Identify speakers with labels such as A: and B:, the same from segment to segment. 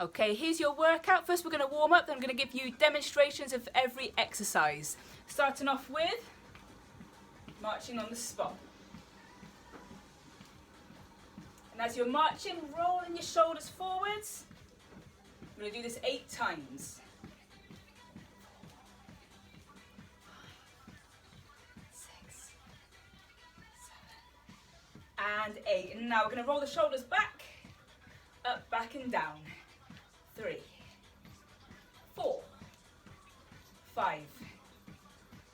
A: Okay, here's your workout. First we're going to warm up, then I'm going to give you demonstrations of every exercise. Starting off with marching on the spot. And as you're marching, rolling your shoulders forwards. I'm going to do this 8 times. 6, 7, and 8. And now we're going to roll the shoulders back, up, back and down. 3, 4, 5,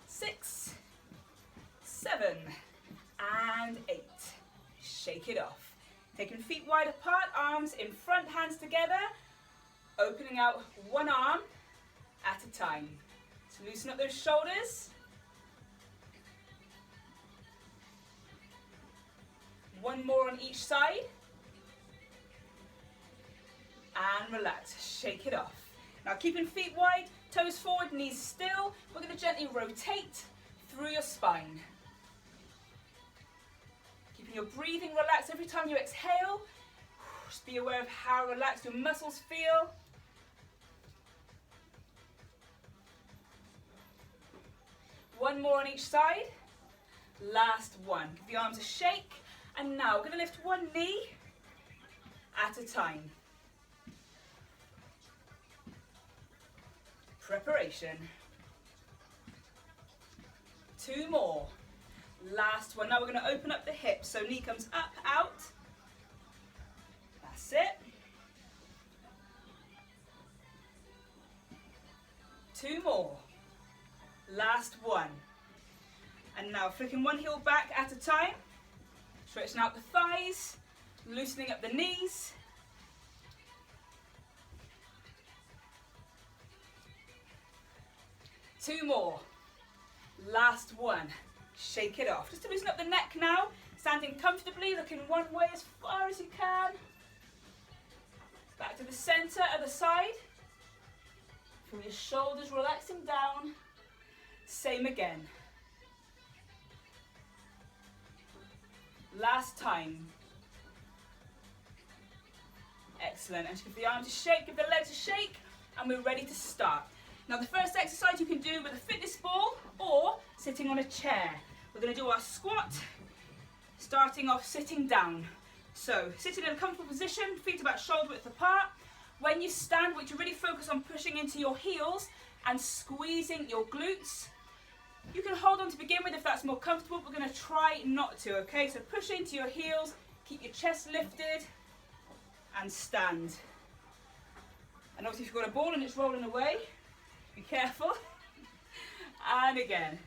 A: 6, 7, and 8. Shake it off. Taking feet wide apart, arms in front, hands together. Opening out one arm at a time. So loosen up those shoulders. One more on each side. And relax, shake it off. Now keeping feet wide, toes forward, knees still. We're going to gently rotate through your spine. Keeping your breathing relaxed every time you exhale. Just be aware of how relaxed your muscles feel. One more on each side. Last one. Give the arms a shake. And now we're going to lift one knee at a time. Preparation. 2 more. Last one. Now we're going to open up the hips. So knee comes up, out. That's it. 2 more. Last one. And now flicking one heel back at a time. Stretching out the thighs. Loosening up the knees. Two more. Last one. Shake it off. Just to loosen up the neck now. Standing comfortably, looking one way as far as you can. Back to the center, other side. From your shoulders relaxing down. Same again. Last time. Excellent. And just give the arms a shake, give the legs a shake, and we're ready to start. Now the first exercise you can do with a fitness ball or sitting on a chair. We're going to do our squat, starting off sitting down. So sitting in a comfortable position, feet about shoulder width apart. When you stand, which you really focus on pushing into your heels and squeezing your glutes. You can hold on to begin with if that's more comfortable. We're going to try not to, okay? So push into your heels, keep your chest lifted, and stand. And obviously if you've got a ball and it's rolling away, be careful. And again.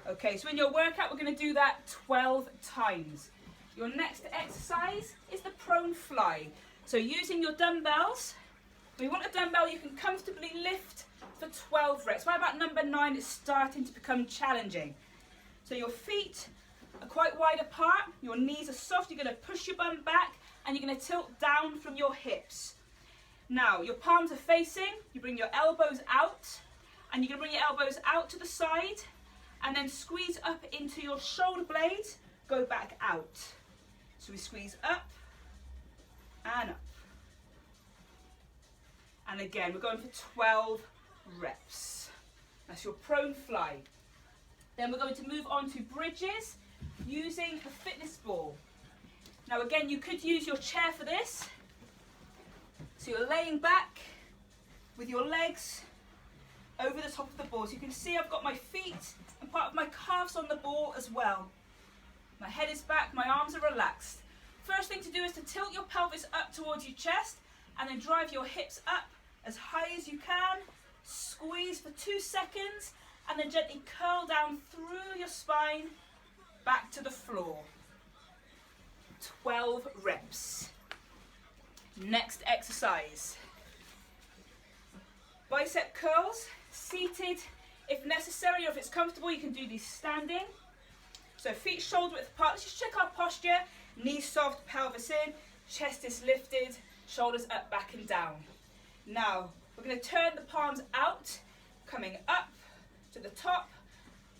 A: Okay, so in your workout, we're going to do that 12 times. Your next exercise is the prone fly. So using your dumbbells, when you want a dumbbell, you can comfortably lift for 12 reps. By about number 9, it's starting to become challenging. So your feet are quite wide apart, your knees are soft, you're going to push your bum back, and you're going to tilt down from your hips. Now, your palms are facing, you bring your elbows out, and you're going to bring your elbows out to the side, and then squeeze up into your shoulder blades, go back out. So we squeeze up, and up. And again, we're going for 12 reps. That's your prone fly. Then we're going to move on to bridges using the fitness ball. Now again, you could use your chair for this. So you're laying back with your legs over the top of the ball. So you can see I've got my feet and part of my calves on the ball as well. My head is back, my arms are relaxed. First thing to do is to tilt your pelvis up towards your chest and then drive your hips up as high as you can. Squeeze for 2 seconds and then gently curl down through your spine back to the floor. 12 reps. Next exercise. Bicep curls, seated if necessary, or if it's comfortable, you can do these standing. So feet shoulder width apart. Let's just check our posture. Knees soft, pelvis in, chest is lifted, shoulders up, back and down. Now, we're going to turn the palms out, coming up to the top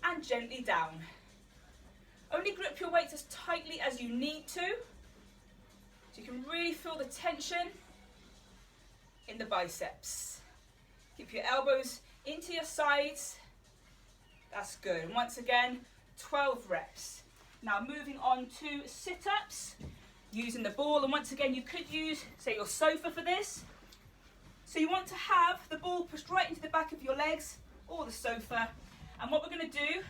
A: and gently down. only grip your weights as tightly as you need to, so you can really feel the tension in the biceps. Keep your elbows into your sides. That's good. And once again, 12 reps. Now moving on to sit-ups, using the ball. And once again, you could use, say, your sofa for this. So you want to have the ball pushed right into the back of your legs or the sofa. And what we're going to do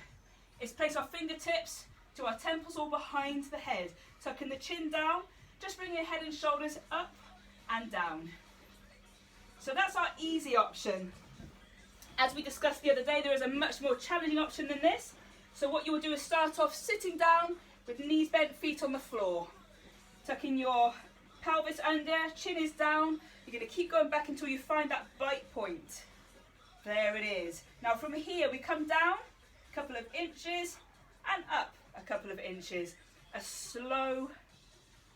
A: is place our fingertips to our temples or behind the head. Tucking the chin down, just bring your head and shoulders up and down. So that's our easy option. As we discussed the other day, there is a much more challenging option than this. So what you will do is start off sitting down with knees bent, feet on the floor. Tucking your pelvis under, chin is down. You're going to keep going back until you find that bite point. There it is. Now from here we come down a couple of inches and up a couple of inches. A slow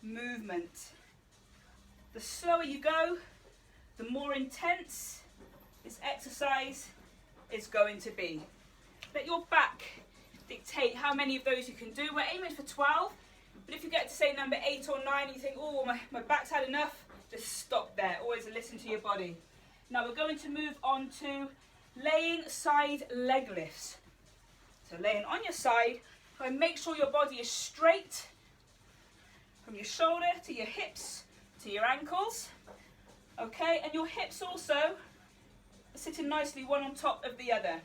A: movement. The slower you go, the more intense this exercise is going to be. Let your back dictate how many of those you can do. We're aiming for 12, but if you get to say number 8 or 9 and you think, oh, my back's had enough, just stop there. Always listen to your body. Now we're going to move on to laying side leg lifts. So laying on your side, and make sure your body is straight from your shoulder to your hips to your ankles. Okay, and your hips also are sitting nicely one on top of the other.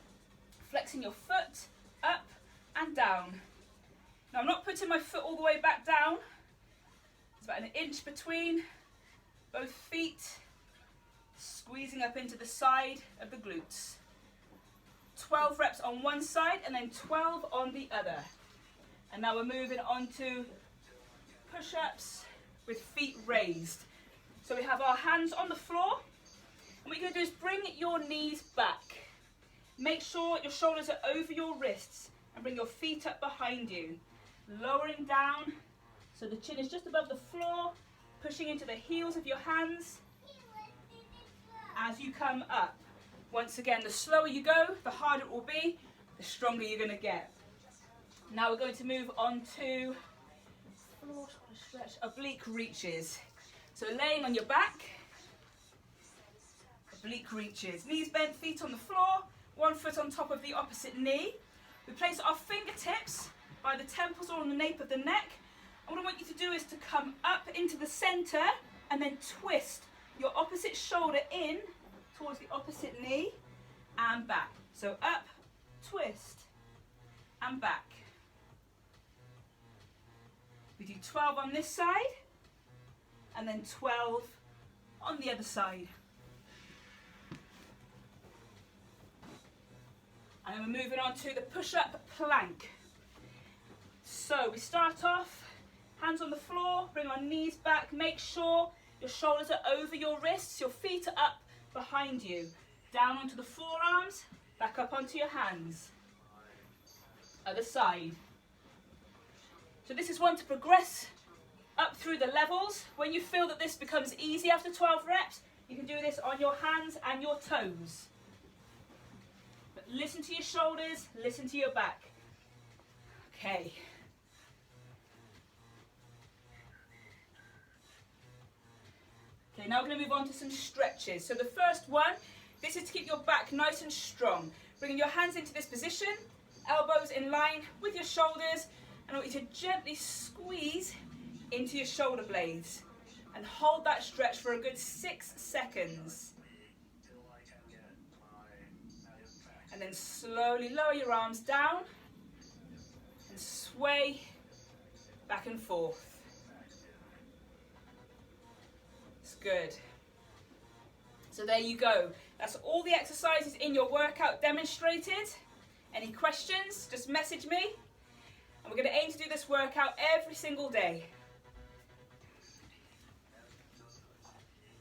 A: Flexing your foot up and down. Now I'm not putting my foot all the way back down. It's about an inch between both feet, squeezing up into the side of the glutes. 12 reps on one side and then 12 on the other. And now we're moving on to push-ups with feet raised. So we have our hands on the floor, and what you're going to do is bring your knees back. Make sure your shoulders are over your wrists and bring your feet up behind you. Lowering down so the chin is just above the floor, pushing into the heels of your hands as you come up. Once again, the slower you go, the harder it will be, the stronger you're going to get. Now we're going to move on to stretch oblique reaches. So laying on your back, oblique reaches. Knees bent, feet on the floor, one foot on top of the opposite knee. We place our fingertips by the temples or on the nape of the neck. And what I want you to do is to come up into the center and then twist your opposite shoulder in towards the opposite knee and back. So up, twist, and back. We do 12 on this side and then 12 on the other side. And then we're moving on to the push-up plank. So we start off, hands on the floor, bring our knees back, make sure your shoulders are over your wrists, your feet are up behind you. Down onto the forearms, back up onto your hands. Other side. So this is one to progress up through the levels. When you feel that this becomes easy after 12 reps, you can do this on your hands and your toes. But listen to your shoulders, listen to your back. Okay. Okay, now we're going to move on to some stretches. So the first one, this is to keep your back nice and strong. Bringing your hands into this position, elbows in line with your shoulders, and I want you to gently squeeze into your shoulder blades and hold that stretch for a good 6 seconds. And then slowly lower your arms down and sway back and forth. It's good. So there you go. That's all the exercises in your workout demonstrated. Any questions, just message me. And we're going to aim to do this workout every single day.